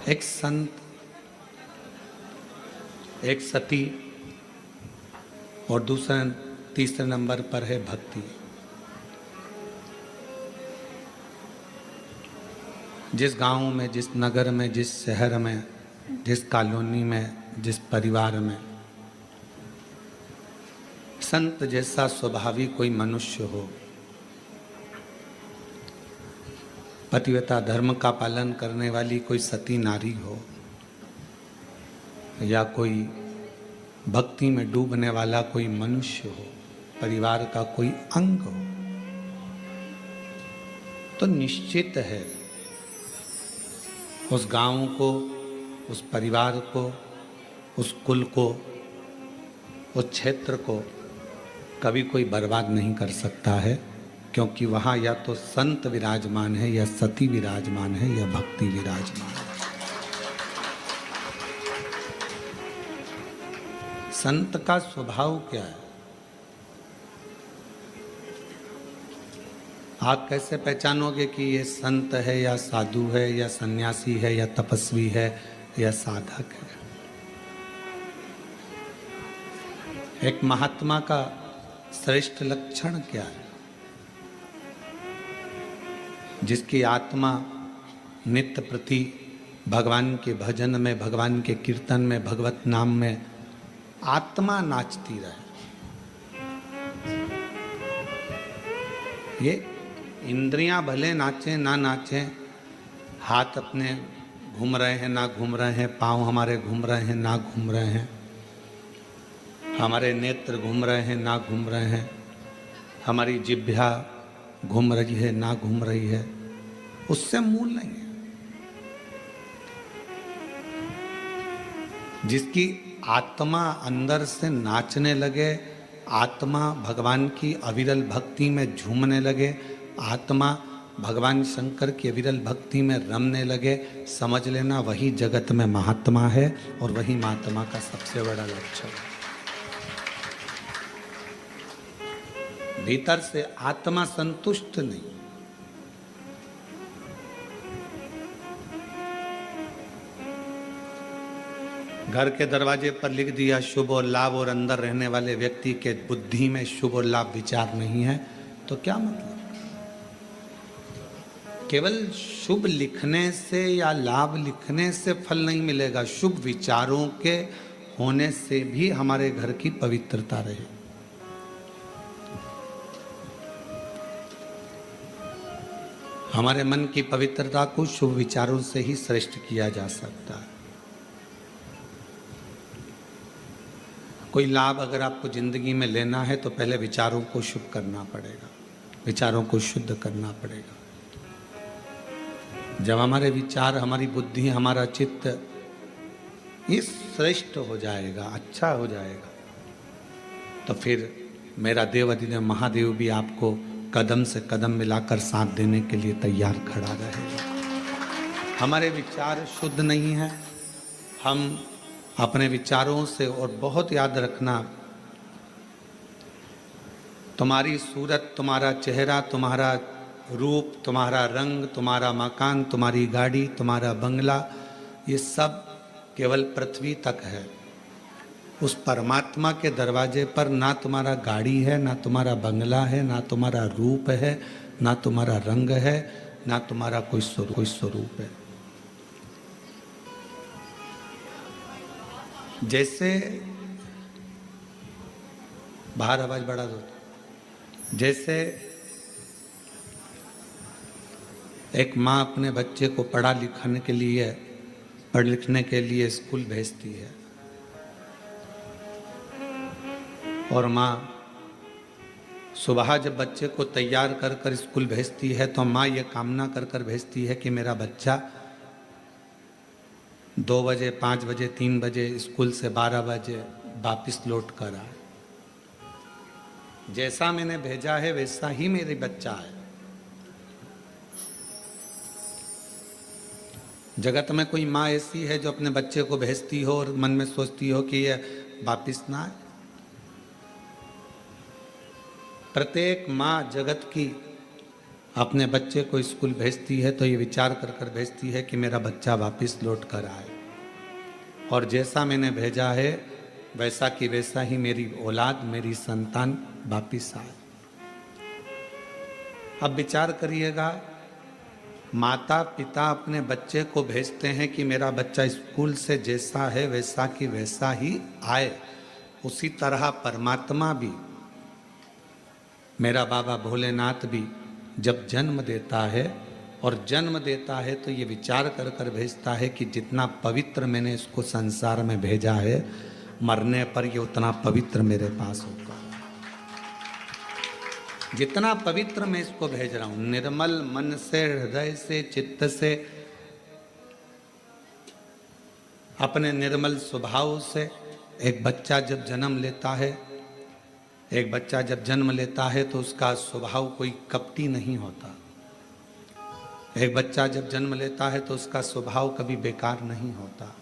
एक संत, एक सती और दूसरा तीसरे नंबर पर है भक्ति। जिस गांव में, जिस नगर में, जिस शहर में, जिस कॉलोनी में, जिस परिवार में संत जैसा स्वभावी कोई मनुष्य हो, पतिव्रता धर्म का पालन करने वाली कोई सती नारी हो, या कोई भक्ति में डूबने वाला कोई मनुष्य हो, परिवार का कोई अंग हो, तो निश्चित है उस गांव को, उस परिवार को, उस कुल को, उस क्षेत्र को कभी कोई बर्बाद नहीं कर सकता है, क्योंकि वहाँ या तो संत विराजमान है, या सती विराजमान है, या भक्ति विराजमान है। संत का स्वभाव क्या है? आप कैसे पहचानोगे कि ये संत है, या साधु है, या सन्यासी है, या तपस्वी है, या साधक है? एक महात्मा का श्रेष्ठ लक्षण क्या है? जिसकी आत्मा नित्य प्रति भगवान के भजन में, भगवान के कीर्तन में, भगवत नाम में आत्मा नाचती रहे। ये इंद्रियां भले नाचें ना नाचें, हाथ अपने घूम रहे हैं ना घूम रहे हैं, पांव हमारे घूम रहे हैं ना घूम रहे हैं, हमारे नेत्र घूम रहे हैं ना घूम रहे हैं, हमारी जिह्वा घूम रही है ना घूम रही है, उससे मूल नहीं है। जिसकी आत्मा अंदर से नाचने लगे, आत्मा भगवान की अविरल भक्ति में झूमने लगे, आत्मा भगवान शंकर की अविरल भक्ति में रमने लगे, समझ लेना वही जगत में महात्मा है, और वही महात्मा का सबसे बड़ा लक्षण है। भीतर से आत्मा संतुष्ट नहीं। घर के दरवाजे पर लिख दिया शुभ और लाभ, और अंदर रहने वाले व्यक्ति के बुद्धि में शुभ और लाभ विचार नहीं है, तो क्या मतलब? केवल शुभ लिखने से या लाभ लिखने से फल नहीं मिलेगा, शुभ विचारों के होने से भी हमारे घर की पवित्रता रहे। हमारे मन की पवित्रता को शुभ विचारों से ही श्रेष्ठ किया जा सकता है। कोई लाभ अगर आपको जिंदगी में लेना है तो पहले विचारों को शुभ करना पड़ेगा, विचारों को शुद्ध करना पड़ेगा। जब हमारे विचार, हमारी बुद्धि, हमारा चित्त ये श्रेष्ठ हो जाएगा, अच्छा हो जाएगा, तो फिर मेरा देव अधिदेव महादेव भी आपको कदम से कदम मिलाकर साथ देने के लिए तैयार खड़ा रहेगा। हमारे विचार शुद्ध नहीं है, हम अपने विचारों से, और बहुत याद रखना, तुम्हारी सूरत, तुम्हारा चेहरा, तुम्हारा रूप, तुम्हारा रंग, तुम्हारा मकान, तुम्हारी गाड़ी, तुम्हारा बंगला, ये सब केवल पृथ्वी तक है। उस परमात्मा के दरवाजे पर ना तुम्हारा गाड़ी है, ना तुम्हारा बंगला है, ना तुम्हारा रूप है, ना तुम्हारा रंग है, ना तुम्हारा कोई स्वरूप है। जैसे बाहर आवाज बढ़ा दो। जैसे एक माँ अपने बच्चे को पढ़ लिखने के लिए स्कूल भेजती है, और माँ सुबह जब बच्चे को तैयार कर कर स्कूल भेजती है तो माँ ये कामना कर कर भेजती है कि मेरा बच्चा 2 बजे, 5 बजे, 3 बजे स्कूल से 12 बजे वापस लौट कर आए। जैसा मैंने भेजा है वैसा ही मेरी बच्चा है। जगत में कोई माँ ऐसी है जो अपने बच्चे को भेजती हो और मन में सोचती हो कि ये वापस ना आए? प्रत्येक माँ जगत की अपने बच्चे को स्कूल भेजती है तो ये विचार कर कर भेजती है कि मेरा बच्चा वापस लौट कर आए, और जैसा मैंने भेजा है वैसा कि वैसा ही मेरी औलाद, मेरी संतान वापिस आए। अब विचार करिएगा, माता पिता अपने बच्चे को भेजते हैं कि मेरा बच्चा स्कूल से जैसा है वैसा कि वैसा ही आए, उसी तरह परमात्मा भी, मेरा बाबा भोलेनाथ भी जब जन्म देता है, और जन्म देता है तो ये विचार कर कर भेजता है कि जितना पवित्र मैंने इसको संसार में भेजा है, मरने पर ये उतना पवित्र मेरे पास होगा। जितना पवित्र मैं इसको भेज रहा हूं, निर्मल मन से, हृदय से, चित्त से, अपने निर्मल स्वभाव से एक बच्चा जब जन्म लेता है, एक बच्चा जब जन्म लेता है तो उसका स्वभाव कोई कपटी नहीं होता। एक बच्चा जब जन्म लेता है तो उसका स्वभाव कभी बेकार नहीं होता।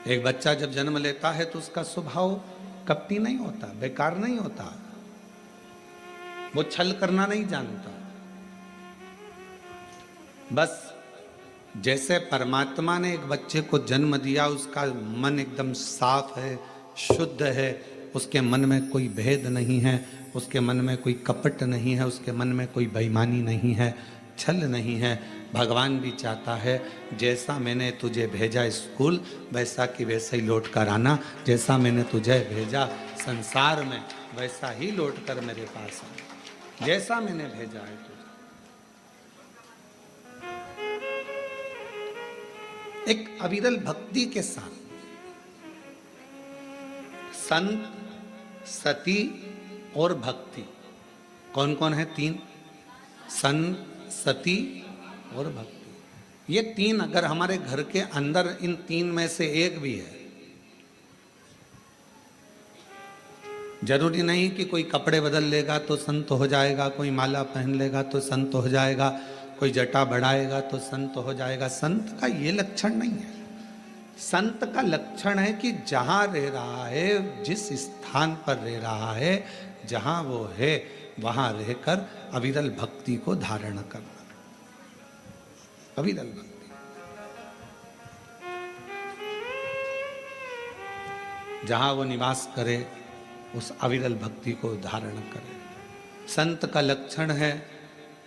एक बच्चा जब जन्म लेता है तो उसका स्वभाव कपटी नहीं होता, बेकार नहीं होता, वो छल करना नहीं जानता। बस जैसे परमात्मा ने एक बच्चे को जन्म दिया, उसका मन एकदम साफ है, शुद्ध है, उसके मन में कोई भेद नहीं है, उसके मन में कोई कपट नहीं है, उसके मन में कोई बेईमानी नहीं है, छल नहीं है। भगवान भी चाहता है जैसा मैंने तुझे भेजा स्कूल वैसा कि वैसा ही लौट कर आना, जैसा मैंने तुझे भेजा संसार में वैसा ही लौट कर मेरे पास आना, जैसा मैंने भेजा है तुझे। एक अविरल भक्ति के साथ संत, सती और भक्ति, कौन कौन है? तीन, संत, सती और भक्ति। ये तीन अगर हमारे घर के अंदर इन तीन में से एक भी है, जरूरी नहीं कि कोई कपड़े बदल लेगा तो संत हो जाएगा, कोई माला पहन लेगा तो संत हो जाएगा, कोई जटा बढ़ाएगा तो संत हो जाएगा। संत का ये लक्षण नहीं है। संत का लक्षण है कि जहां रह रहा है, जिस स्थान पर रह रहा है, जहां वो है, वहां रहकर अविरल भक्ति को धारण करना। अविरल भक्ति, जहां वो निवास करे उस अविरल भक्ति को धारण करे। संत का लक्षण है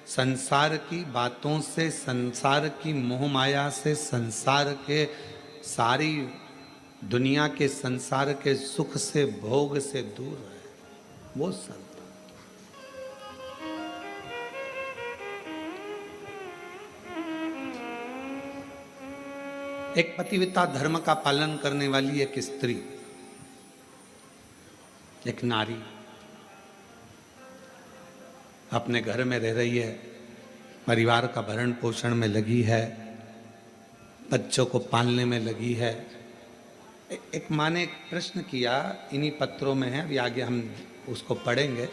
संसार की बातों से, संसार की मोह माया से, संसार के सारी दुनिया के संसार के सुख से, भोग से दूर है, वो संत। एक पतिव्रता धर्म का पालन करने वाली एक स्त्री, एक नारी अपने घर में रह रही है, परिवार का भरण पोषण में लगी है, बच्चों को पालने में लगी है। एक माँ ने एक प्रश्न किया, इन्हीं पत्रों में है, अभी आगे हम उसको पढ़ेंगे।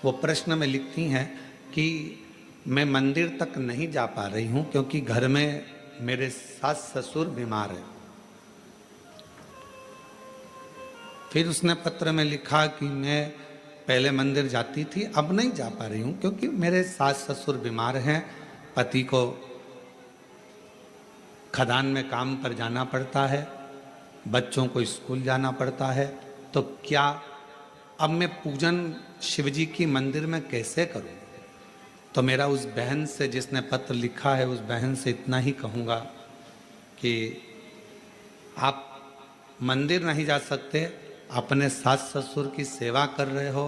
वो प्रश्न में लिखती हैं कि मैं मंदिर तक नहीं जा पा रही हूँ क्योंकि घर में मेरे सास ससुर बीमार है। फिर उसने पत्र में लिखा कि मैं पहले मंदिर जाती थी, अब नहीं जा पा रही हूँ क्योंकि मेरे सास ससुर बीमार हैं, पति को खदान में काम पर जाना पड़ता है, बच्चों को स्कूल जाना पड़ता है, तो क्या अब मैं पूजन शिवजी की मंदिर में कैसे करूं? तो मेरा उस बहन से, जिसने पत्र लिखा है, उस बहन से इतना ही कहूँगा कि आप मंदिर नहीं जा सकते, अपने सास ससुर की सेवा कर रहे हो,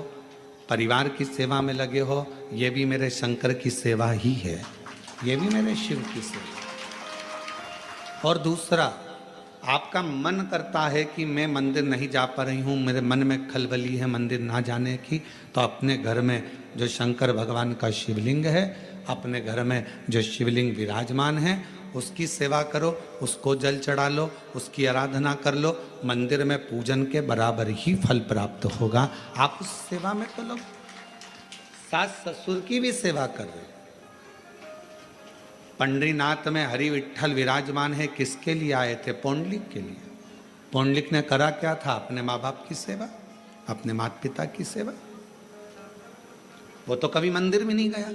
परिवार की सेवा में लगे हो, ये भी मेरे शंकर की सेवा ही है, ये भी मेरे शिव की सेवा। और दूसरा, आपका मन करता है कि मैं मंदिर नहीं जा पा रही हूँ, मेरे मन में खलबली है मंदिर ना जाने की, तो अपने घर में जो शंकर भगवान का शिवलिंग है, अपने घर में जो शिवलिंग विराजमान है, उसकी सेवा करो, उसको जल चढ़ा लो, उसकी आराधना कर लो, मंदिर में पूजन के बराबर ही फल प्राप्त होगा। आप उस सेवा में तो लोग सास ससुर की भी सेवा कर रहे। पंडरीनाथ में हरि विठ्ठल विराजमान है, किसके लिए आए थे? पौंडलिक के लिए। पौंडलिक ने करा क्या था? अपने माँ बाप की सेवा, अपने माता पिता की सेवा। वो तो कभी मंदिर में नहीं गया,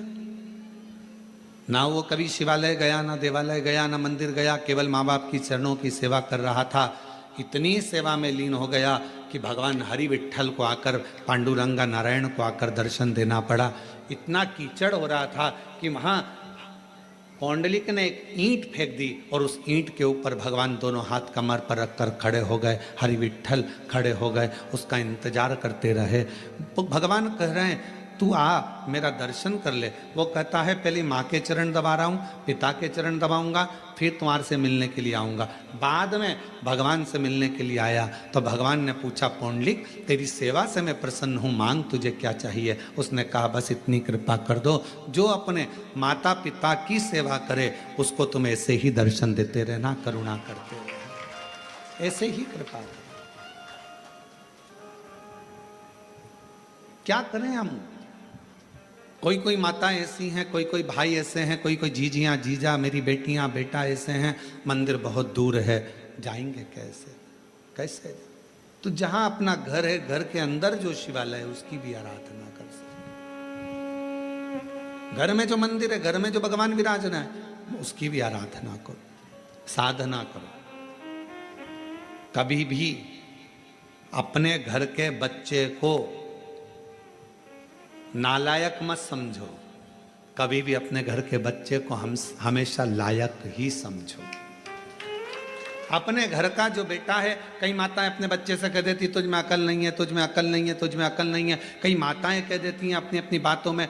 ना वो कभी शिवालय गया, ना देवालय गया, ना मंदिर गया, केवल माँ बाप की चरणों की सेवा कर रहा था। इतनी सेवा में लीन हो गया कि भगवान हरि विट्ठल को आकर, पांडुरंगा नारायण को आकर दर्शन देना पड़ा। इतना कीचड़ हो रहा था कि वहाँ पौंडलिक ने एक ईंट फेंक दी और उस ईंट के ऊपर भगवान दोनों हाथ कमर पर रखकर खड़े हो गए। हरि विट्ठल खड़े हो गए, उसका इंतजार करते रहे। भगवान कह रहे हैं तू आ, मेरा दर्शन कर ले। वो कहता है पहले माँ के चरण दबा रहा हूँ, पिता के चरण दबाऊंगा, फिर तुम्हारे से मिलने के लिए आऊँगा। बाद में भगवान से मिलने के लिए आया तो भगवान ने पूछा पौंडलिक तेरी सेवा से मैं प्रसन्न हूँ, मांग तुझे क्या चाहिए। उसने कहा बस इतनी कृपा कर दो, जो अपने माता पिता की सेवा करे उसको तुम ऐसे ही दर्शन देते रहना, करुणा करते रहना, ऐसे ही कृपा करो। क्या करें हम? कोई कोई माता ऐसी हैं, कोई कोई भाई ऐसे हैं, कोई कोई जीजियाँ जीजा, मेरी बेटियाँ बेटा ऐसे हैं, मंदिर बहुत दूर है, जाएंगे कैसे? कैसे? तो जहाँ अपना घर है, घर के अंदर जो शिवालय है उसकी भी आराधना कर सकते। घर में जो मंदिर है, घर में जो भगवान विराजना है उसकी भी आराधना करो, साधना करो। कभी भी अपने घर के बच्चे को नालायक मत समझो, कभी भी अपने घर के बच्चे को हम हमेशा लायक ही समझो। अपने घर का जो बेटा है, कई माताएं अपने बच्चे से कह देती तुझ में अकल नहीं है, तुझ में अकल नहीं है, तुझ में अकल नहीं है। कई माताएं कह देती हैं अपनी अपनी बातों में,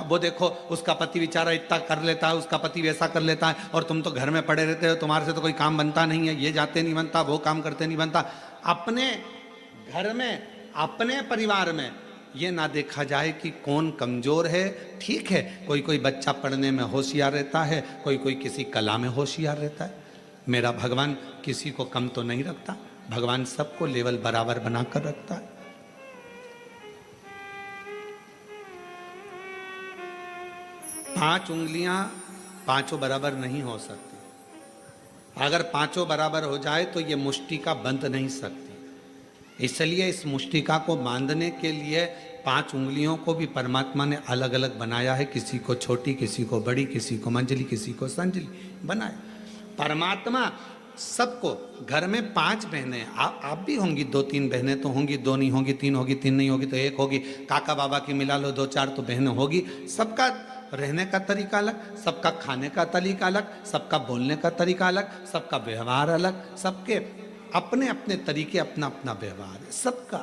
वो देखो उसका पति बेचारा इतना कर लेता है, उसका पति वैसा कर लेता है, और तुम तो घर में पड़े रहते हो, तुम्हारे से तो कोई काम बनता नहीं है, ये जाते नहीं बनता, वो काम करते नहीं बनता। अपने घर में, अपने परिवार में ये ना देखा जाए कि कौन कमजोर है। ठीक है, कोई कोई बच्चा पढ़ने में होशियार रहता है, कोई कोई किसी कला में होशियार रहता है। मेरा भगवान किसी को कम तो नहीं रखता, भगवान सबको लेवल बराबर बनाकर रखता है। पांच उंगलियां पांचों बराबर नहीं हो सकती। अगर पांचों बराबर हो जाए तो ये मुष्टिका बंध नहीं सकती। इसलिए इस मुष्टिका को बांधने के लिए पांच उंगलियों को भी परमात्मा ने अलग अलग बनाया है। किसी को छोटी, किसी को बड़ी, किसी को मंजली, किसी को संजली बनाया। परमात्मा सबको, घर में पांच बहनें, आप भी होंगी, दो तीन बहनें तो होंगी, दो नहीं होगी, तीन होगी, तीन नहीं होगी तो एक होगी, काका बाबा की मिला लो दो चार तो बहनें होगी। सबका रहने का तरीका अलग, सबका खाने का तरीका अलग, सबका बोलने का तरीका अलग, सबका व्यवहार अलग, सबके अपने अपने तरीके, अपना अपना व्यवहार है सबका,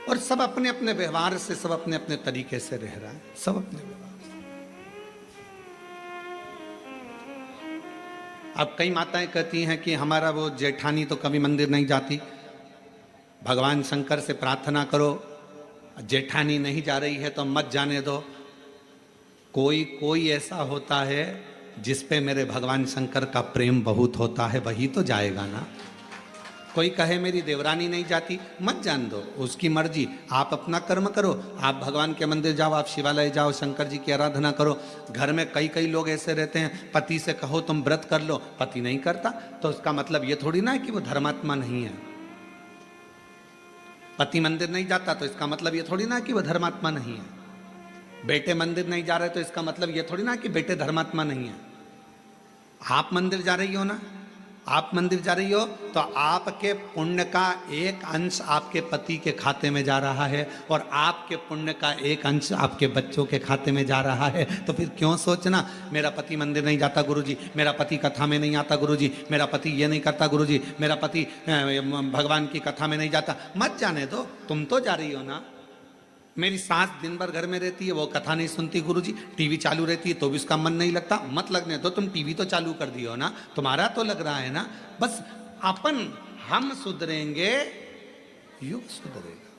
और सब अपने अपने व्यवहार से, सब अपने अपने तरीके से रह रहा है, सब अपने व्यवहार से। अब कई माताएं कहती हैं कि हमारा वो जेठानी तो कभी मंदिर नहीं जाती, भगवान शंकर से प्रार्थना करो, जेठानी नहीं जा रही है तो मत जाने दो। कोई कोई ऐसा होता है जिस पे मेरे भगवान शंकर का प्रेम बहुत होता है, वही तो जाएगा ना। कोई कहे मेरी देवरानी नहीं जाती, मत जान दो, उसकी मर्जी, आप अपना कर्म करो, आप भगवान के मंदिर जाओ, आप शिवालय जाओ, शंकर जी की आराधना करो। घर में कई कई लोग ऐसे रहते हैं, पति से कहो तुम व्रत कर लो, पति नहीं करता तो उसका मतलब ये थोड़ी ना है कि वो धर्मात्मा नहीं है। पति मंदिर नहीं जाता तो इसका मतलब ये थोड़ी ना कि वो धर्मात्मा नहीं है। बेटे मंदिर नहीं जा रहे तो इसका मतलब ये थोड़ी ना कि बेटे धर्मात्मा नहीं है। आप मंदिर जा रही हो ना, आप मंदिर जा रही हो तो आपके पुण्य का एक अंश आपके पति के खाते में जा रहा है, और आपके पुण्य का एक अंश आपके बच्चों के खाते में जा रहा है। तो फिर क्यों सोचना मेरा पति मंदिर नहीं जाता गुरुजी, मेरा पति कथा में नहीं आता गुरुजी, मेरा पति ये नहीं करता गुरुजी, मेरा पति भगवान की कथा में नहीं जाता। मत जाने दो, तुम तो जा रही हो ना। मेरी सास दिन भर घर में रहती है, वो कथा नहीं सुनती गुरुजी, टीवी चालू रहती है तो भी उसका मन नहीं लगता। मत लगने दो, तुम टीवी तो चालू कर दियो ना, तुम्हारा तो लग रहा है ना। बस अपन, हम सुधरेंगे युग सुधरेगा,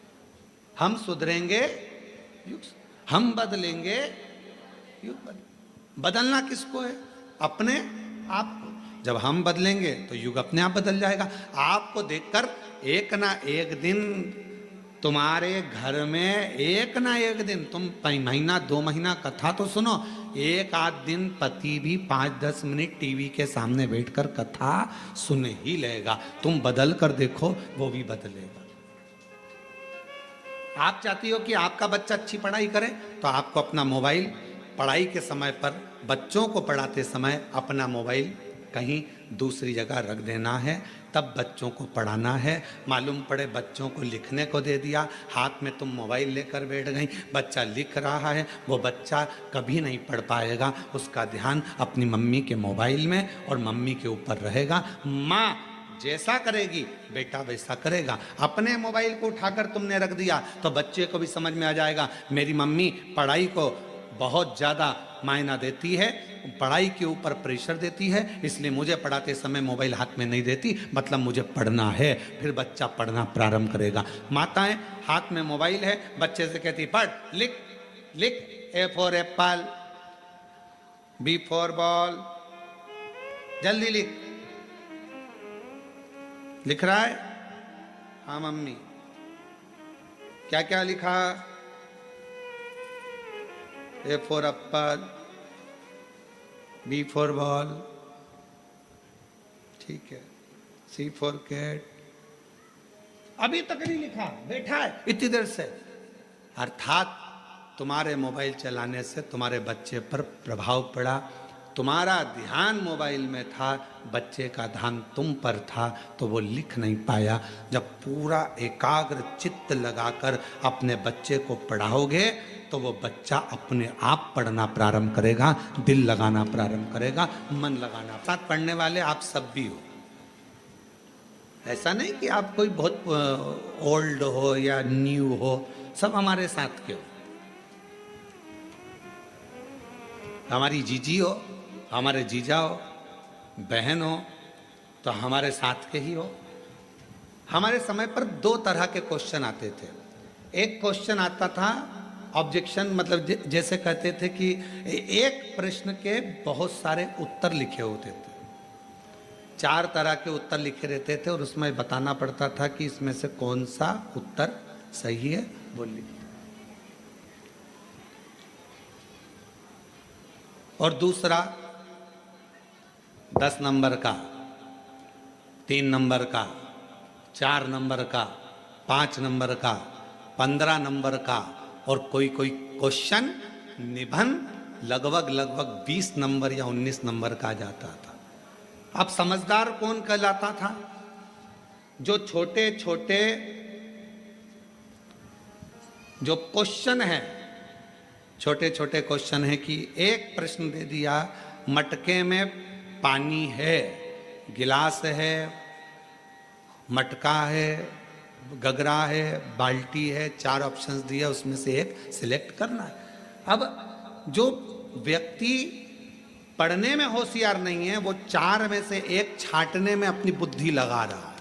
हम सुधरेंगे युग, हम बदलेंगे युग बदलना किसको है? अपने आप को। जब हम बदलेंगे तो युग अपने आप बदल जाएगा। आपको देखकर एक ना एक दिन तुम्हारे घर में, एक ना एक दिन, तुम महीना 2 महीना कथा तो सुनो, एक आध दिन पति भी 5-10 मिनट टीवी के सामने बैठकर कथा सुन ही लेगा। तुम बदल कर देखो, वो भी बदलेगा। आप चाहती हो कि आपका बच्चा अच्छी पढ़ाई करे, तो आपको अपना मोबाइल पढ़ाई के समय पर, बच्चों को पढ़ाते समय अपना मोबाइल कहीं दूसरी जगह रख देना है, तब बच्चों को पढ़ाना है। मालूम पड़े बच्चों को लिखने को दे दिया, हाथ में तुम मोबाइल लेकर बैठ गई, बच्चा लिख रहा है, वो बच्चा कभी नहीं पढ़ पाएगा। उसका ध्यान अपनी मम्मी के मोबाइल में और मम्मी के ऊपर रहेगा। माँ जैसा करेगी बेटा वैसा करेगा। अपने मोबाइल को उठाकर तुमने रख दिया तो बच्चे को भी समझ में आ जाएगा मेरी मम्मी पढ़ाई को बहुत ज़्यादा मायना देती है, पढ़ाई के ऊपर प्रेशर देती है, इसलिए मुझे पढ़ाते समय मोबाइल हाथ में नहीं देती, मतलब मुझे पढ़ना है। फिर बच्चा पढ़ना प्रारंभ करेगा। माताएं हाथ में मोबाइल है, बच्चे से कहती पढ़, लिख लिख, A for apple, B for ball, जल्दी लिख। लिख रहा है? हाँ मम्मी। क्या क्या लिखा? A for apple, B for ball, ठीक है, सी फॉर कैट। अभी तक नहीं लिखा, बैठा है इतनी देर से। अर्थात तुम्हारे मोबाइल चलाने से तुम्हारे बच्चे पर प्रभाव पड़ा, तुम्हारा ध्यान मोबाइल में था, बच्चे का ध्यान तुम पर था, तो वो लिख नहीं पाया। जब पूरा एकाग्र चित्त लगाकर अपने बच्चे को पढ़ाओगे तो वो बच्चा अपने आप पढ़ना प्रारंभ करेगा, दिल लगाना प्रारंभ करेगा, मन लगाना। साथ पढ़ने वाले आप सब भी हो, ऐसा नहीं कि आप कोई बहुत ओल्ड हो या न्यू हो, सब हमारे साथ के हो। हमारी जीजी हो, हमारे जीजा हो, बहन हो, तो हमारे साथ के ही हो। हमारे समय पर दो तरह के क्वेश्चन आते थे। एक क्वेश्चन आता था ऑब्जेक्शन, मतलब जैसे कहते थे कि एक प्रश्न के बहुत सारे उत्तर लिखे होते थे, 4 तरह के उत्तर लिखे रहते थे और उसमें बताना पड़ता था कि इसमें से कौन सा उत्तर सही है, बोलिए। और दूसरा 10 नंबर का, 3 नंबर का, 4 नंबर का, 5 नंबर का, 15 नंबर का, और कोई कोई क्वेश्चन निबंध लगभग 20 नंबर या 19 नंबर का जाता था। अब समझदार कौन कहलाता था? जो छोटे छोटे जो क्वेश्चन है, छोटे छोटे क्वेश्चन है कि एक प्रश्न दे दिया, मटके में पानी है, गिलास है, मटका है, गगरा है, बाल्टी है, 4 ऑप्शंस दिया, उसमें से एक सिलेक्ट करना है। अब जो व्यक्ति पढ़ने में होशियार नहीं है, वो 4 में से एक छांटने में अपनी बुद्धि लगा रहा है,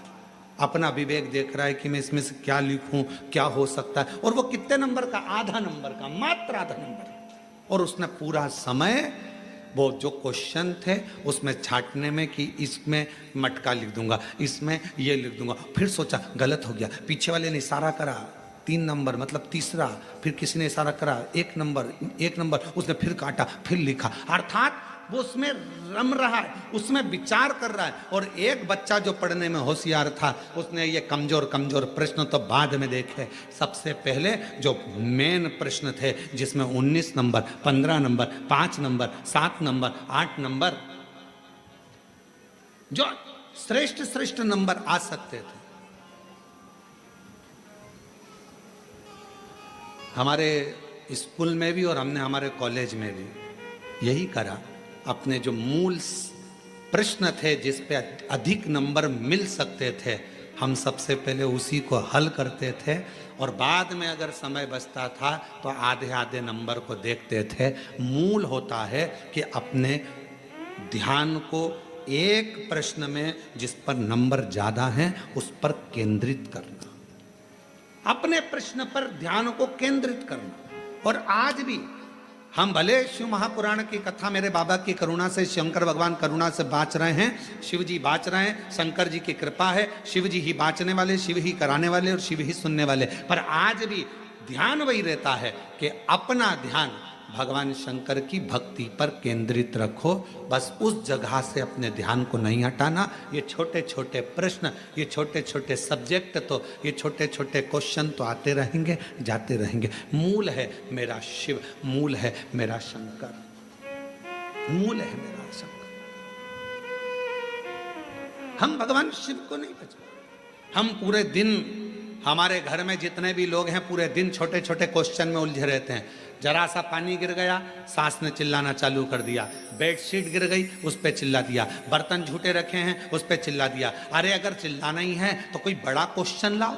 अपना विवेक देख रहा है कि मैं इसमें से क्या लिखूं, क्या हो सकता है। और वो कितने नंबर का? आधा नंबर का, मात्र आधा नंबर। और उसने पूरा समय वो जो क्वेश्चन थे उसमें छांटने में कि इसमें मटका लिख दूंगा, इसमें ये लिख दूंगा, फिर सोचा गलत हो गया, पीछे वाले ने इशारा करा 3 नंबर मतलब तीसरा, फिर किसी ने इशारा करा 1 नंबर, उसने फिर काटा, फिर लिखा। अर्थात वो उसमें रम रहा है, उसमें विचार कर रहा है। और एक बच्चा जो पढ़ने में होशियार था, उसने ये कमजोर प्रश्न तो बाद में देखे, सबसे पहले जो मेन प्रश्न थे जिसमें 19 number, 15 number, 5 number, 7 number, 8 number, जो श्रेष्ठ नंबर आ सकते थे। हमारे स्कूल में भी और हमने हमारे कॉलेज में भी यही करा। अपने जो मूल प्रश्न थे जिस पे अधिक नंबर मिल सकते थे, हम सबसे पहले उसी को हल करते थे, और बाद में अगर समय बचता था तो आधे नंबर को देखते थे। मूल होता है कि अपने ध्यान को एक प्रश्न में जिस पर नंबर ज्यादा हैं उस पर केंद्रित करना, अपने प्रश्न पर ध्यान को केंद्रित करना। और आज भी हम भले शिव महापुराण की कथा मेरे बाबा की करुणा से, शंकर भगवान करुणा से बाँच रहे हैं, शिव जी बाँच रहे हैं, शंकर जी की कृपा है, शिव जी ही बाँचने वाले, शिव ही कराने वाले और शिव ही सुनने वाले। पर आज भी ध्यान वही रहता है कि अपना ध्यान भगवान शंकर की भक्ति पर केंद्रित रखो। बस उस जगह से अपने ध्यान को नहीं हटाना। ये छोटे छोटे प्रश्न, ये छोटे छोटे सब्जेक्ट, तो ये छोटे छोटे क्वेश्चन तो आते रहेंगे, जाते रहेंगे। मूल है मेरा शिव, मूल है मेरा शंकर, मूल है मेरा शंकर। हम भगवान शिव को नहीं पहचानते। हम पूरे दिन, हमारे घर में जितने भी लोग हैं पूरे दिन छोटे छोटे क्वेश्चन में उलझे रहते हैं। जरा सा पानी गिर गया, सास ने चिल्लाना चालू कर दिया, बेडशीट गिर गई, उस पे चिल्ला दिया, बर्तन झूठे रखे हैं, उस पे चिल्ला दिया। अरे अगर चिल्लाना ही है तो कोई बड़ा क्वेश्चन लाओ,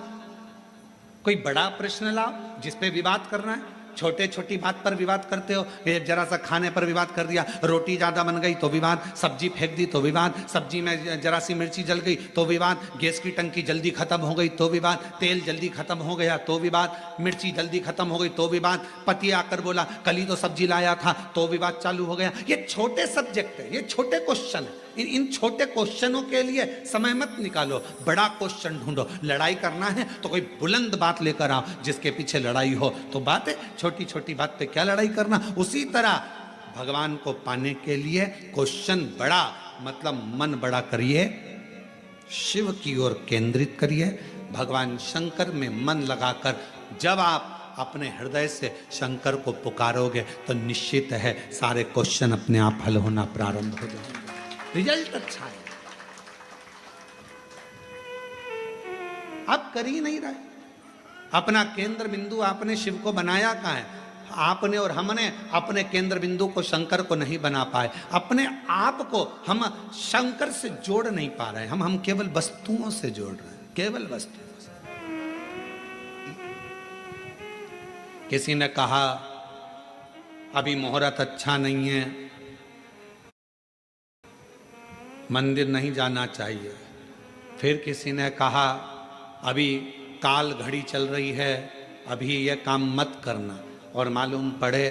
कोई बड़ा प्रश्न लाओ जिस पे विवाद करना है। छोटे छोटी बात पर विवाद करते हो। ये जरा सा खाने पर विवाद कर दिया, रोटी ज्यादा बन गई तो विवाद, सब्जी फेंक दी तो विवाद, सब्जी में जरा सी मिर्ची जल गई तो विवाद, गैस की टंकी जल्दी खत्म हो गई तो विवाद, तेल जल्दी खत्म हो गया तो विवाद, मिर्ची जल्दी खत्म हो गई तो विवाद, पति आकर बोला कल ही तो सब्जी लाया था तो विवाद चालू हो गया। ये छोटे सब्जेक्ट है, ये छोटे क्वेश्चन है। इन छोटे क्वेश्चनों के लिए समय मत निकालो, बड़ा क्वेश्चन ढूंढो। लड़ाई करना है तो कोई बुलंद बात लेकर आओ जिसके पीछे लड़ाई हो। तो बात है, छोटी छोटी बात पे क्या लड़ाई करना। उसी तरह भगवान को पाने के लिए क्वेश्चन बड़ा, मतलब मन बड़ा करिए, शिव की ओर केंद्रित करिए। भगवान शंकर में मन लगाकर जब आप अपने हृदय से शंकर को पुकारोगे तो निश्चित है सारे क्वेश्चन अपने आप हल होना प्रारंभ हो जाएंगे। रिजल्ट अच्छा है। आप कर ही नहीं रहे। अपना केंद्र बिंदु आपने शिव को बनाया कहाँ है? आपने और हमने अपने केंद्र बिंदु को शंकर को नहीं बना पाए। अपने आप को हम शंकर से जोड़ नहीं पा रहे। हम केवल वस्तुओं से जोड़ रहे हैं, केवल वस्तुओं से। किसी ने कहा अभी मुहूर्त अच्छा नहीं है, मंदिर नहीं जाना चाहिए। फिर किसी ने कहा अभी काल घड़ी चल रही है, अभी यह काम मत करना। और मालूम पड़े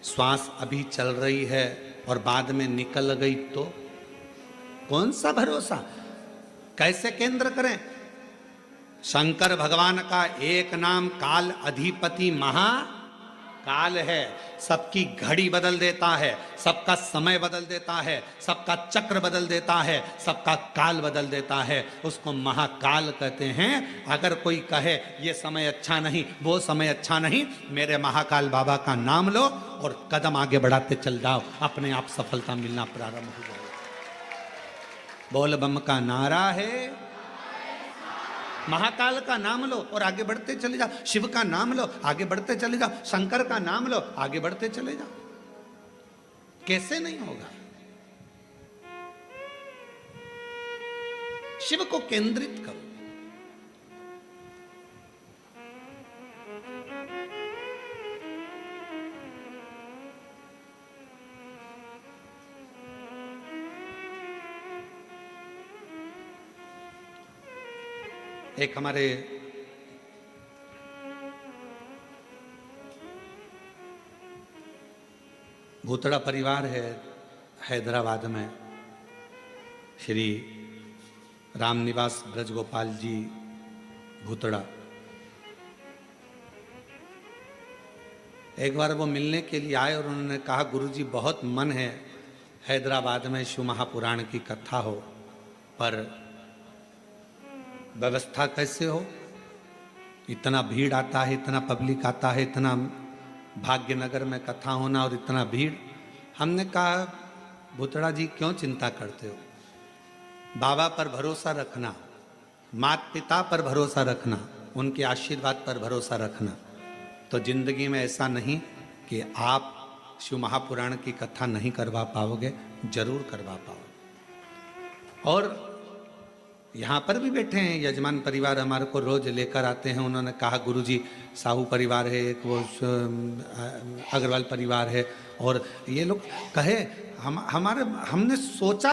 श्वास अभी चल रही है और बाद में निकल गई तो कौन सा भरोसा? कैसे केंद्र करें? शंकर भगवान का एक नाम काल अधिपति महाकाल है। सबकी घड़ी बदल देता है, सबका समय बदल देता है, सबका चक्र बदल देता है, सबका काल बदल देता है। उसको महाकाल कहते हैं। अगर कोई कहे ये समय अच्छा नहीं, वो समय अच्छा नहीं, मेरे महाकाल बाबा का नाम लो और कदम आगे बढ़ाते चल जाओ, अपने आप सफलता मिलना प्रारंभ हो जाएगी। बोल बम का नारा है, महाकाल का नाम लो और आगे बढ़ते चले जाओ। शिव का नाम लो, आगे बढ़ते चले जाओ। शंकर का नाम लो, आगे बढ़ते चले जाओ। कैसे नहीं होगा? शिव को केंद्रित करो। एक हमारे भूतड़ा परिवार है हैदराबाद में, श्री रामनिवास ब्रजगोपाल जी भूतड़ा। एक बार वो मिलने के लिए आए और उन्होंने कहा गुरुजी बहुत मन है हैदराबाद में शिव महापुराण की कथा हो, पर व्यवस्था कैसे हो? इतना भीड़ आता है, इतना पब्लिक आता है, इतना भाग्यनगर में कथा होना और इतना भीड़। हमने कहा भूतड़ा जी क्यों चिंता करते हो? बाबा पर भरोसा रखना, माता पिता पर भरोसा रखना, उनके आशीर्वाद पर भरोसा रखना, तो जिंदगी में ऐसा नहीं कि आप शिव महापुराण की कथा नहीं करवा पाओगे, जरूर करवा पाओगे। और यहाँ पर भी बैठे हैं यजमान परिवार, हमारे को रोज लेकर आते हैं। उन्होंने कहा गुरुजी साहू परिवार है, एक वो अग्रवाल परिवार है, और ये लोग कहे हमने सोचा